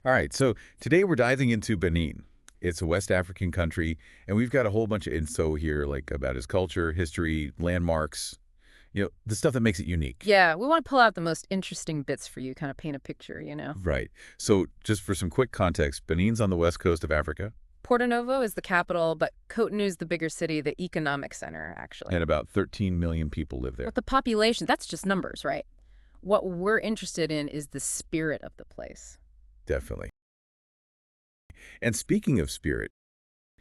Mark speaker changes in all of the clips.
Speaker 1: All right, so today we're diving into Benin. It's a West African country, and we've got a whole bunch of info here, like about its culture, history, landmarks, the stuff that makes it unique.
Speaker 2: Yeah, we want to pull out the most interesting bits for you, kind of paint a picture.
Speaker 1: Right. So just for some quick context, Benin's on the west coast of Africa,
Speaker 2: Porto Novo is the capital, but Cotonou is the bigger city, the economic center, actually.
Speaker 1: and about 13 million people live there.
Speaker 2: But the population, that's just numbers, right? What we're interested in is the spirit of the place.
Speaker 1: Definitely. And speaking of spirit,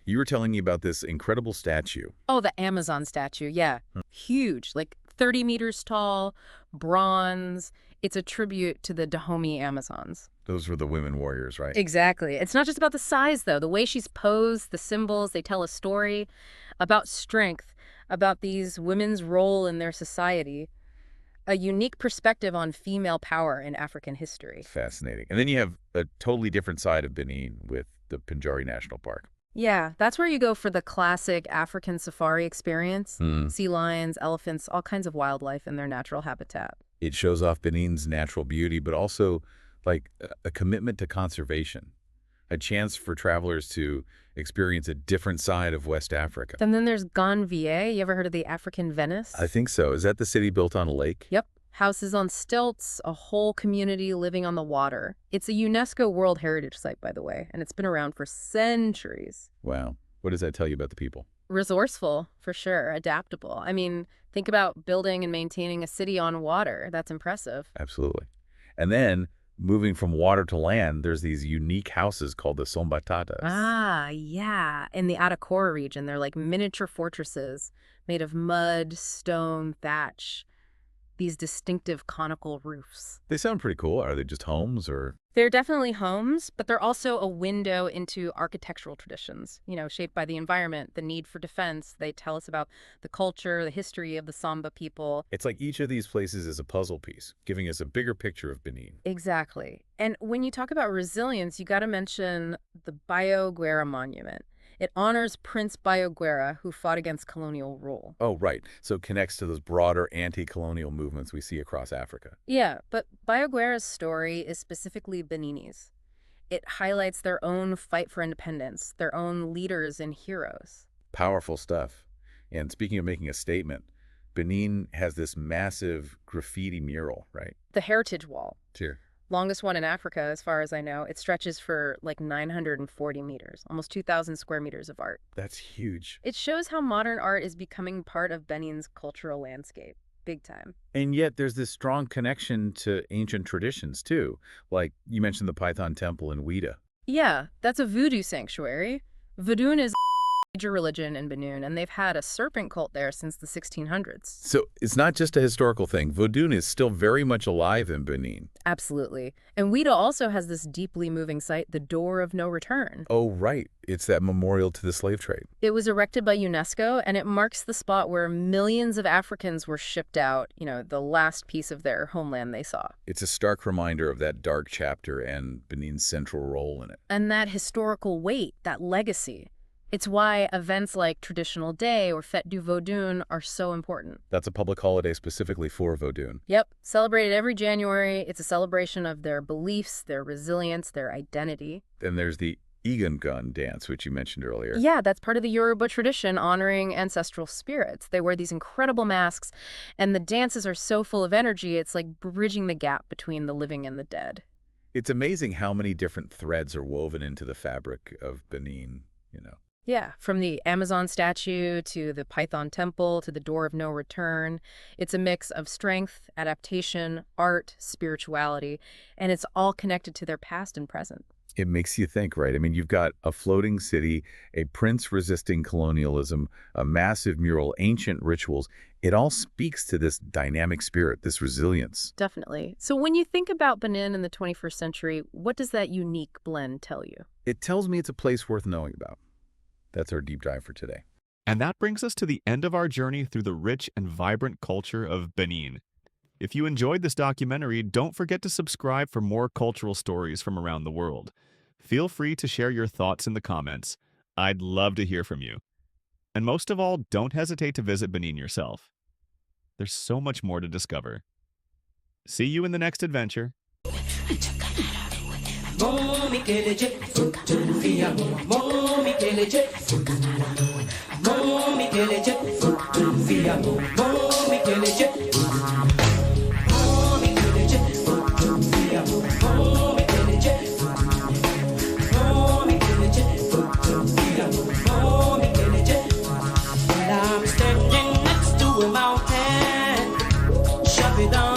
Speaker 1: you were telling me about this incredible statue.
Speaker 2: Oh, the Amazon statue, yeah. Huge, like 30 meters tall, bronze. It's a tribute to the Dahomey Amazons.
Speaker 1: Those were the women warriors, right?
Speaker 2: Exactly. It's not just about the size, though. The way she's posed, the symbols, they tell a story about strength, about these women's role in their society, a unique perspective on female power in African history.
Speaker 1: Fascinating. And then you have a totally different side of Benin with the Pinjari National Park.
Speaker 2: Yeah, that's where you go for the classic African safari experience.
Speaker 1: Hmm.
Speaker 2: Sea lions, elephants, all kinds of wildlife in their natural habitat.
Speaker 1: It shows off Benin's natural beauty, but also like a commitment to conservation, a chance for travelers to experience a different side of West Africa.
Speaker 2: And then there's Ganvier. You ever heard of the African Venice?
Speaker 1: I think so. Is that the city built on a lake?
Speaker 2: Yep. Houses on stilts, a whole community living on the water. It's a UNESCO World Heritage Site, by the way, and it's been around for centuries.
Speaker 1: Wow. What does that tell you about the people?
Speaker 2: Resourceful, for sure, adaptable. I mean, think about building and maintaining a city on water. That's impressive.
Speaker 1: Absolutely. And then moving from water to land, there's these unique houses called the sombatatas.
Speaker 2: Ah, yeah. In the Atakora region, they're like miniature fortresses made of mud, stone, thatch. These distinctive conical roofs.
Speaker 1: They sound pretty cool. Are they just homes or?
Speaker 2: They're definitely homes, but they're also a window into architectural traditions, shaped by the environment, the need for defense. They tell us about the culture, the history of the Samba people.
Speaker 1: It's like each of these places is a puzzle piece, giving us a bigger picture of Benin.
Speaker 2: Exactly. And when you talk about resilience, you got to mention the Bayo Guerra Monument. It honors Prince Bayo Guerra, who fought against colonial rule.
Speaker 1: Oh, right. So it connects to those broader anti-colonial movements we see across Africa.
Speaker 2: Yeah, but Bayo Guerra's story is specifically Beninese. It highlights their own fight for independence, their own leaders and heroes.
Speaker 1: Powerful stuff. And speaking of making a statement, Benin has this massive graffiti mural, right?
Speaker 2: The Heritage Wall.
Speaker 1: Here.
Speaker 2: Longest one in Africa, as far as I know. It stretches for like 940 meters, almost 2,000 square meters of art.
Speaker 1: That's huge.
Speaker 2: It shows how modern art is becoming part of Benin's cultural landscape. Big time.
Speaker 1: And yet there's this strong connection to ancient traditions, too. Like you mentioned the Python Temple in Ouida.
Speaker 2: Yeah, that's a voodoo sanctuary. Voodoo is major religion in Benin, and they've had a serpent cult there since the 1600s.
Speaker 1: So it's not just a historical thing. Vodun is still very much alive in Benin.
Speaker 2: Absolutely. And Ouida also has this deeply moving site, the Door of No Return.
Speaker 1: Oh, right. It's that memorial to the slave trade.
Speaker 2: It was erected by UNESCO, and it marks the spot where millions of Africans were shipped out, the last piece of their homeland they saw.
Speaker 1: It's a stark reminder of that dark chapter and Benin's central role in it.
Speaker 2: And that historical weight, that legacy. It's why events like Traditional Day or Fête du Vodun are so important.
Speaker 1: That's a public holiday specifically for Vodun.
Speaker 2: Yep, celebrated every January. It's a celebration of their beliefs, their resilience, their identity.
Speaker 1: Then there's the Igangun dance, which you mentioned earlier.
Speaker 2: Yeah, that's part of the Yoruba tradition honoring ancestral spirits. They wear these incredible masks, and the dances are so full of energy, it's like bridging the gap between the living and the dead.
Speaker 1: It's amazing how many different threads are woven into the fabric of Benin.
Speaker 2: Yeah, from the Amazon statue to the Python Temple to the Door of No Return. It's a mix of strength, adaptation, art, spirituality, and it's all connected to their past and present.
Speaker 1: It makes you think, right? I mean, you've got a floating city, a prince resisting colonialism, a massive mural, ancient rituals. It all speaks to this dynamic spirit, this resilience.
Speaker 2: Definitely. So when you think about Benin in the 21st century, what does that unique blend tell you?
Speaker 1: It tells me it's a place worth knowing about. That's our deep dive for today.
Speaker 3: And that brings us to the end of our journey through the rich and vibrant culture of Benin. If you enjoyed this documentary, don't forget to subscribe for more cultural stories from around the world. Feel free to share your thoughts in the comments. I'd love to hear from you. And most of all, don't hesitate to visit Benin yourself. There's so much more to discover. See you in the next adventure.
Speaker 4: Mommy keleje, via mommy keleje, mommy keleje, via mommy keleje, mommy keleje, via mommy keleje, mommy keleje, via mommy keleje. Well, I'm standing next to a mountain, shove it on.